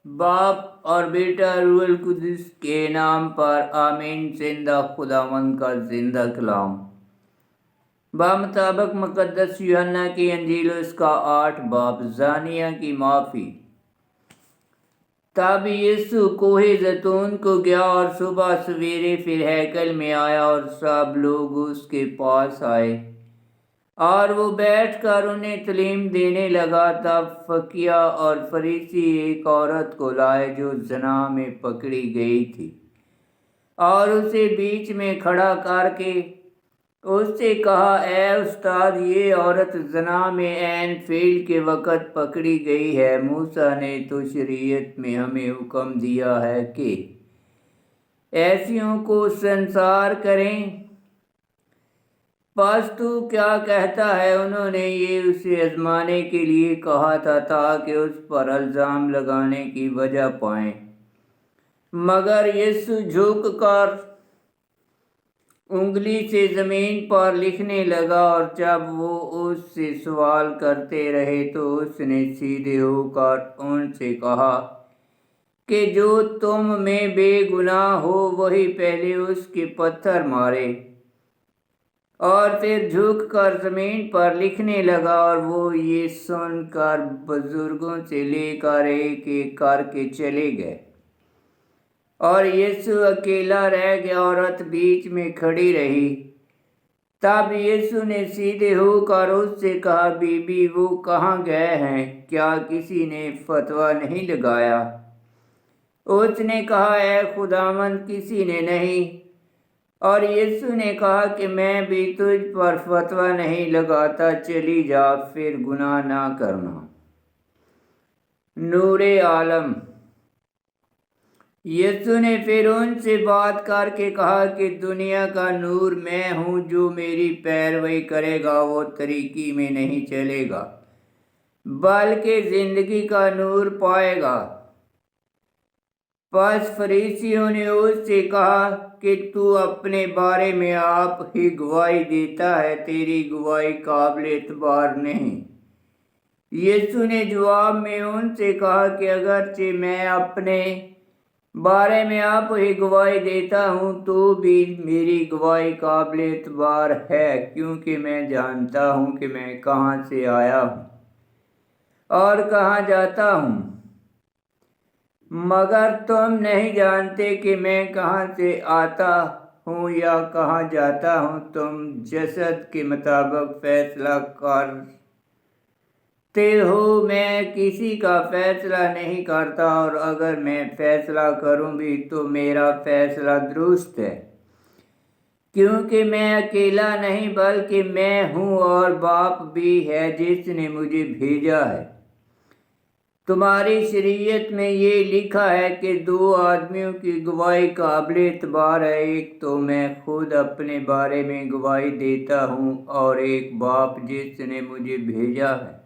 बाप और बेटा रूहुल कुद्दुस के नाम पर आमीन। जिंदा खुदावंद का जिंदा कलाम। बामुताबिक मुकद्दस यूहन्ना की अंजील उसका 8 बाब। जानिया की माफ़ी। तब यीशु कोहे जैतून को गया और सुबह सवेरे फिर हैकल में आया और सब लोग उसके पास आए और वो बैठकर उन्हें तालीम देने लगा। तब फकीहा और फरीसी एक औरत को लाए जो ज़ना में पकड़ी गई थी और उसे बीच में खड़ा करके उससे कहा, ए उस्ताद, ये औरत ज़ना में ऐन फेल के वक़्त पकड़ी गई है। मूसा ने तो शरीयत में हमें हुक्म दिया है कि ऐसियों को संसार करें, बस तू क्या कहता है? उन्होंने ये उसे आजमाने के लिए कहा था ताकि उस पर इल्ज़ाम लगाने की वजह पाएं। मगर यीशु झुककर उंगली से ज़मीन पर लिखने लगा और जब वो उससे सवाल करते रहे तो उसने सीधे होकर उनसे कहा कि जो तुम में बेगुनाह हो वही पहले उसके पत्थर मारे। और फिर झुककर ज़मीन पर लिखने लगा। और वो ये सुनकर बुजुर्गों से लेकर एक एक करके चले गए और यीशु अकेला रह गया। औरत बीच में खड़ी रही। तब यीशु ने सीधे होकर उससे कहा, बीबी, वो कहाँ गए हैं? क्या किसी ने फतवा नहीं लगाया? उसने कहा, ए खुदावंद, किसी ने नहीं। और यीशु ने कहा कि मैं भी तुझ पर फतवा नहीं लगाता, चली जा, फिर गुनाह ना करना। नूरे आलम। यीशु ने फिर उनसे बात करके कहा कि दुनिया का नूर मैं हूँ। जो मेरी पैरवी करेगा वो तरीकी में नहीं चलेगा बल्कि जिंदगी का नूर पाएगा। बस फरीसियों ने उससे कहा कि तू अपने बारे में आप ही गवाही देता है, तेरी गवाही काबिल एतबार नहीं। यीशु ने जवाब में उनसे कहा कि अगरचे मैं अपने बारे में आप ही गवाही देता हूँ तो भी मेरी गवाही काबिल एतबार है, क्योंकि मैं जानता हूँ कि मैं कहाँ से आया हूँ और कहाँ जाता हूँ। मगर तुम नहीं जानते कि मैं कहाँ से आता हूँ या कहाँ जाता हूँ। तुम जसद के मुताबिक फैसला करते हो, मैं किसी का फैसला नहीं करता, और अगर मैं फैसला करूँ भी तो मेरा फैसला दुरुस्त है, क्योंकि मैं अकेला नहीं बल्कि मैं हूँ और बाप भी है जिसने मुझे भेजा है। तुम्हारी शरीयत में ये लिखा है कि 2 आदमियों की गवाही काबिल एतबार है। एक तो मैं खुद अपने बारे में गवाही देता हूँ और एक बाप जिसने मुझे भेजा है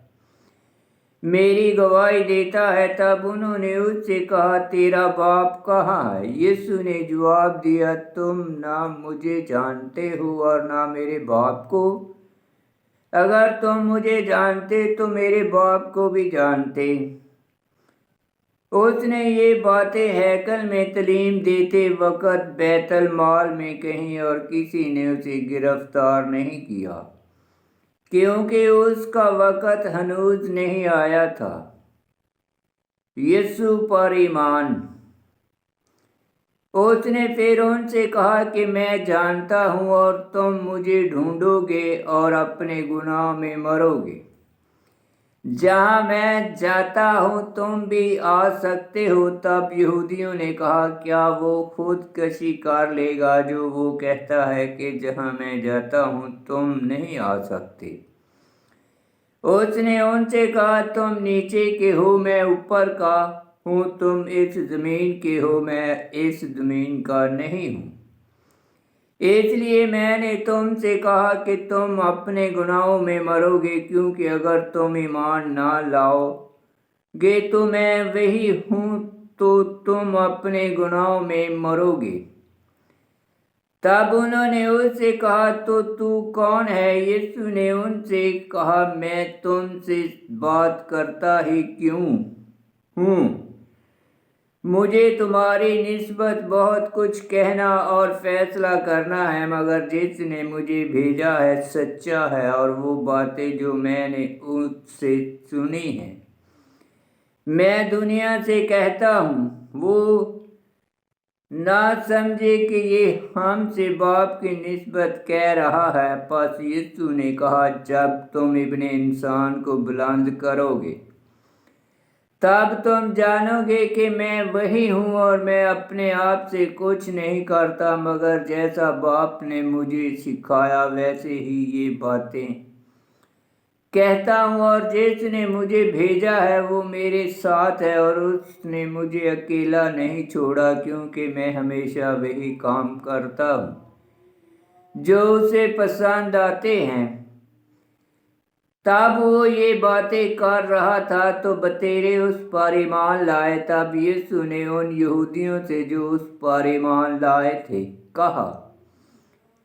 मेरी गवाही देता है। तब उन्होंने उससे कहा, तेरा बाप कहाँ है? यीशु ने जवाब दिया, तुम ना मुझे जानते हो और ना मेरे बाप को। अगर तुम मुझे जानते तो मेरे बाप को भी जानते। उसने ये बातें हैकल में तालीम देते वक़्त बैतुल माल में कहीं और किसी ने उसे गिरफ्तार नहीं किया, क्योंकि उसका वक़्त हनूज नहीं आया था। यीशु पर ईमान। उसने फिर उनसे कहा कि मैं जानता हूँ और तुम मुझे ढूंढोगे और अपने गुनाह में मरोगे। जहाँ मैं जाता हूँ तुम भी आ सकते हो। तब यहूदियों ने कहा, क्या वो खुदकशी कर लेगा जो वो कहता है कि जहाँ मैं जाता हूँ तुम नहीं आ सकते? उसने उनसे कहा, तुम नीचे के हो, मैं ऊपर का हूँ। तुम इस ज़मीन के हो, मैं इस ज़मीन का नहीं हूँ। इसलिए मैंने तुमसे कहा कि तुम अपने गुनाहों में मरोगे, क्योंकि अगर तुम ईमान ना लाओगे तो मैं वही हूँ तो तुम अपने गुनाहों में मरोगे। तब उन्होंने उससे कहा, तो तू कौन है? यीशु ने उनसे कहा, मैं तुमसे बात करता ही क्यों हूँ। मुझे तुम्हारी निस्बत बहुत कुछ कहना और फैसला करना है, मगर जिसने मुझे भेजा है सच्चा है, और वो बातें जो मैंने उससे सुनी हैं मैं दुनिया से कहता हूँ। वो ना समझे कि ये हमसे बाप की निस्बत कह रहा है। बस यीशु ने कहा, जब तुम इब्ने इंसान को बुलंद करोगे तब तुम जानोगे कि मैं वही हूँ, और मैं अपने आप से कुछ नहीं करता, मगर जैसा बाप ने मुझे सिखाया वैसे ही ये बातें कहता हूँ। और जिसने मुझे भेजा है वो मेरे साथ है, और उसने मुझे अकेला नहीं छोड़ा, क्योंकि मैं हमेशा वही काम करता हूँ जो उसे पसंद आते हैं। तब वो ये बातें कर रहा था तो बतेरे उस पर ईमान लाए। तब यीशु ने उन यहूदियों से जो उस पर ईमान लाए थे कहा,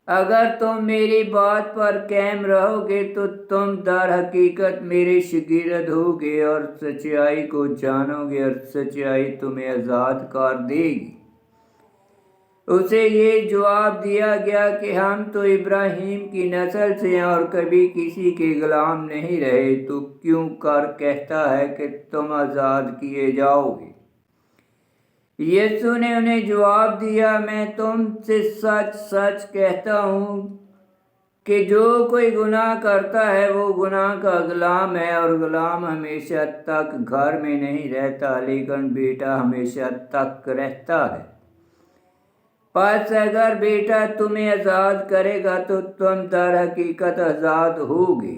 अगर तुम मेरी बात पर कायम रहोगे तो तुम दर हकीकत मेरे शागिर्द होगे और सच्चाई को जानोगे, और सच्चाई तुम्हें आज़ाद कर देगी। उसे ये जवाब दिया गया कि हम तो इब्राहिम की नस्ल से हैं और कभी किसी के गुलाम नहीं रहे, तो क्यों कर कहता है कि तुम आज़ाद किए जाओगे। यीशु ने उन्हें जवाब दिया, मैं तुमसे सच सच कहता हूँ कि जो कोई गुनाह करता है वो गुनाह का गुलाम है, और गुलाम हमेशा तक घर में नहीं रहता, लेकिन बेटा हमेशा तक रहता है। बस अगर बेटा तुम्हें आज़ाद करेगा तो तुम दर हकीकत आज़ाद होगे।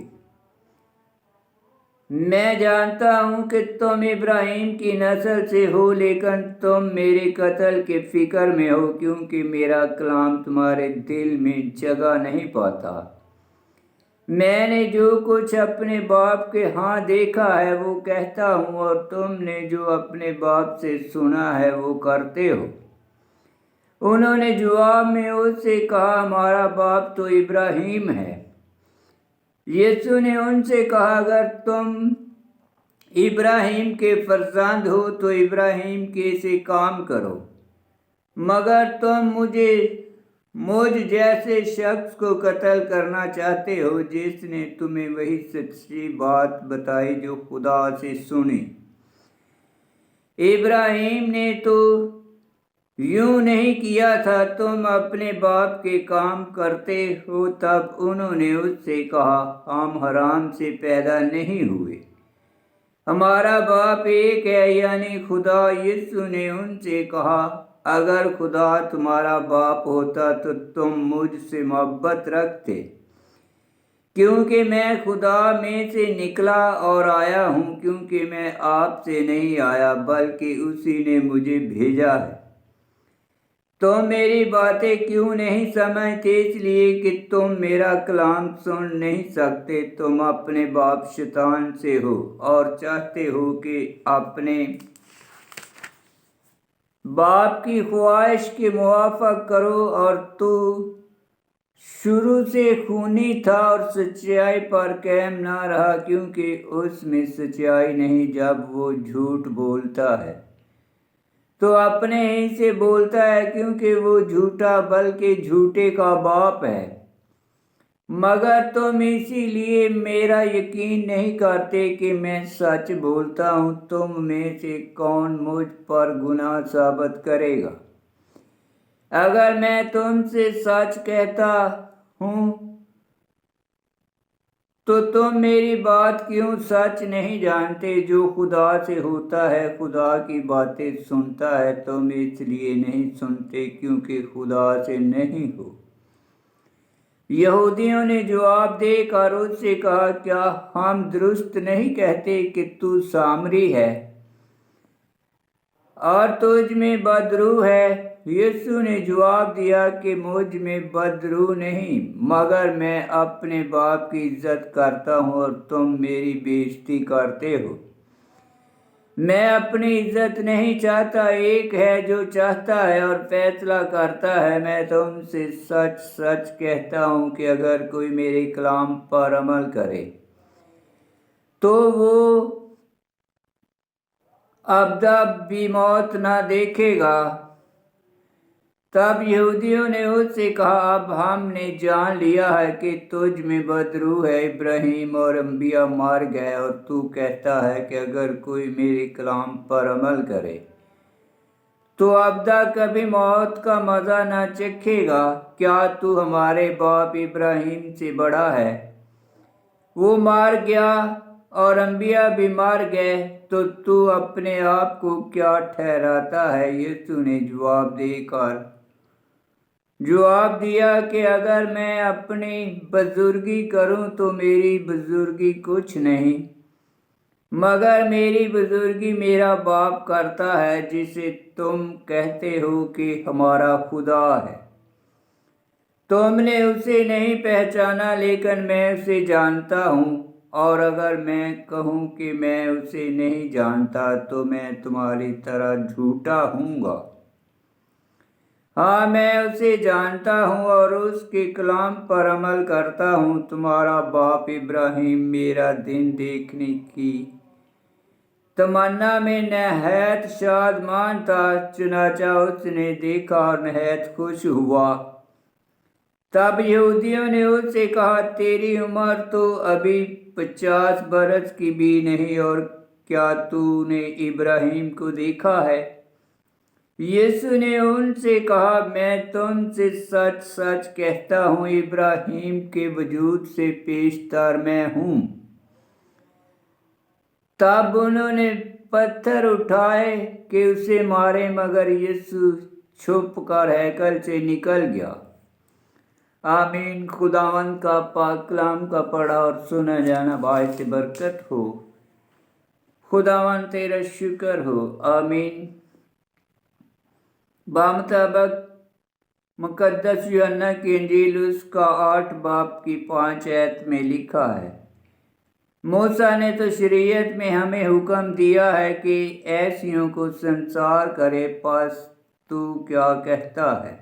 मैं जानता हूँ कि तुम इब्राहिम की नस्ल से हो, लेकिन तुम मेरे कत्ल के फिक्र में हो, क्योंकि मेरा कलाम तुम्हारे दिल में जगह नहीं पाता। मैंने जो कुछ अपने बाप के यहाँ देखा है वो कहता हूँ, और तुमने जो अपने बाप से सुना है वो करते हो। उन्होंने जवाब में उससे कहा, हमारा बाप तो इब्राहिम है। यीशु ने उनसे कहा, अगर तुम इब्राहिम के फर्जंद हो तो इब्राहिम के से काम करो, मगर तुम मुझ जैसे शख्स को कत्ल करना चाहते हो जिसने तुम्हें वही सच्ची बात बताई जो खुदा से सुनी। इब्राहिम ने तो यूं नहीं किया था, तुम अपने बाप के काम करते हो। तब उन्होंने उससे कहा, हम हराम से पैदा नहीं हुए, हमारा बाप एक है, यानी खुदा। यीशु ने उनसे कहा, अगर खुदा तुम्हारा बाप होता तो तुम मुझसे मोहब्बत रखते, क्योंकि मैं खुदा में से निकला और आया हूँ, क्योंकि मैं आपसे नहीं आया बल्कि उसी ने मुझे भेजा है। तुम मेरी बातें क्यों नहीं समझते? इसलिए कि तुम मेरा कलाम सुन नहीं सकते। तुम अपने बाप शैतान से हो और चाहते हो कि अपने बाप की ख्वाहिश के मुवाफक करो, और तू शुरू से खूनी था और सच्चाई पर कायम ना रहा, क्योंकि उसमें सच्चाई नहीं। जब वो झूठ बोलता है तो अपने ही से बोलता है, क्योंकि वो झूठा बल्कि झूठे का बाप है। मगर तुम इसीलिए मेरा यकीन नहीं करते कि मैं सच बोलता हूँ। तुम में से कौन मुझ पर गुनाह साबित करेगा? अगर मैं तुमसे सच कहता हूँ तो तुम मेरी बात क्यों सच नहीं जानते? जो खुदा से होता है खुदा की बातें सुनता है। तुम इसलिए नहीं सुनते क्योंकि खुदा से नहीं हो। यहूदियों ने जवाब देकर उससे कहा, क्या हम दुरुस्त नहीं कहते कि तू सामरी है और तुझ में बदरू है? यीशु ने जवाब दिया कि मुझ में बदरू नहीं, मगर मैं अपने बाप की इज्जत करता हूँ और तुम मेरी बेइज्जती करते हो। मैं अपनी इज्जत नहीं चाहता, एक है जो चाहता है और फैसला करता है। मैं तुमसे सच सच कहता हूँ कि अगर कोई मेरे कलाम पर अमल करे तो वो अबदा भी मौत न देखेगा। तब यहूदियों ने उससे कहा, अब हमने जान लिया है कि तुझ में बदरूह है। इब्राहिम और अंबिया मार गए और तू कहता है कि अगर कोई मेरे कलाम पर अमल करे तो अबदा कभी मौत का मज़ा न चखेगा। क्या तू हमारे बाप इब्राहिम से बड़ा है? वो मार गया और अंबिया भी मार गए, तो तू अपने आप को क्या ठहराता है? यीशु ने जवाब दिया कि अगर मैं अपनी बुजुर्गी करूं तो मेरी बुजुर्गी कुछ नहीं, मगर मेरी बुजुर्गी मेरा बाप करता है, जिसे तुम कहते हो कि हमारा खुदा है। तुमने उसे नहीं पहचाना, लेकिन मैं उसे जानता हूँ। और अगर मैं कहूँ कि मैं उसे नहीं जानता तो मैं तुम्हारी तरह झूठा हूँगा। हाँ, मैं उसे जानता हूँ और उसके कलाम पर अमल करता हूँ। तुम्हारा बाप इब्राहिम मेरा दिन देखने की तमन्ना में नहायत शादमान था, चुनाचा उसने देखा और नहायत खुश हुआ। तब यहूदियों ने उससे कहा, तेरी उम्र तो अभी 50 बरस की भी नहीं, और क्या तूने इब्राहिम को देखा है? यीशु ने उनसे कहा, मैं तुमसे सच सच कहता हूँ, इब्राहिम के वजूद से पेशतर मैं हूँ। तब उन्होंने पत्थर उठाए कि उसे मारे, मगर यीशु छुप कर हैकल से निकल गया। आमीन। खुदावंद का पाक कलाम का पढ़ा और सुना जाना बायस बरकत हो। खुदावंद तेरा शुक्र हो। आमीन। बामुताबिक मुकद्दस यूहन्ना की इंजील उसका 8 बाब की 5 आयत में लिखा है, मूसा ने तो शरीयत में हमें हुक्म दिया है कि ऐसियों को संसार करे, पास तू क्या कहता है?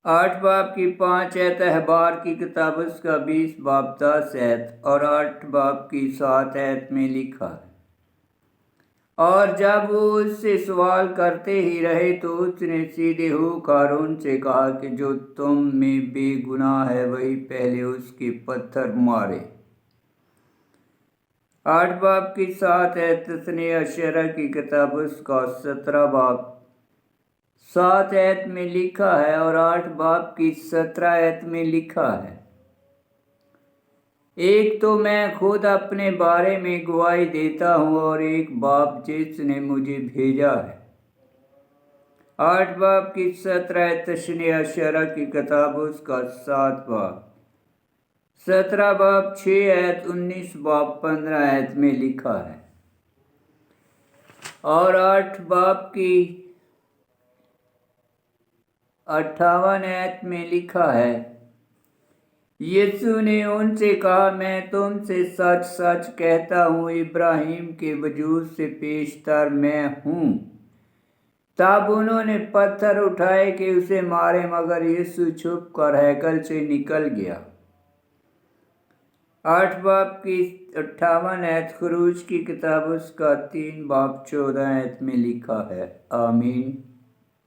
8 बाब की 5 आयत अहबार की किताब उसका 20 बाब 10 आयत और 8 बाब की 7 आयत में लिखा है। और जब वो उससे सवाल करते ही रहे तो उसने सीधे होकर उनसे कहा कि जो तुम में बेगुनाह है वही पहले उसके पत्थर मारे। 8 बाब की 7 आयत तस्नीह अशरा की किताब उसका 17 बाब 7 आयत में लिखा है और 8 बाब की 17 आयत में लिखा है, एक तो मैं खुद अपने बारे में गवाही देता हूँ और एक बाप जिसने मुझे भेजा है। 8 बाब की 17 आयत तस्नीह अशरा की किताब उसका 7 बाब 17 बाब 6 आयत 19 बाब 15 आयत में लिखा है और 8 बाब की 58 आयत में लिखा है, यीशु ने उनसे कहा, मैं तुमसे सच सच कहता हूँ, इब्राहिम के वजूद से पेशतर मैं हूँ। तब उन्होंने पत्थर उठाए कि उसे मारे, मगर यीशु छुप कर हैकल से निकल गया। 8 बाब की 58 आयत खरूज की किताब उसका 3 बाब 14 आयत में लिखा है। आमीन।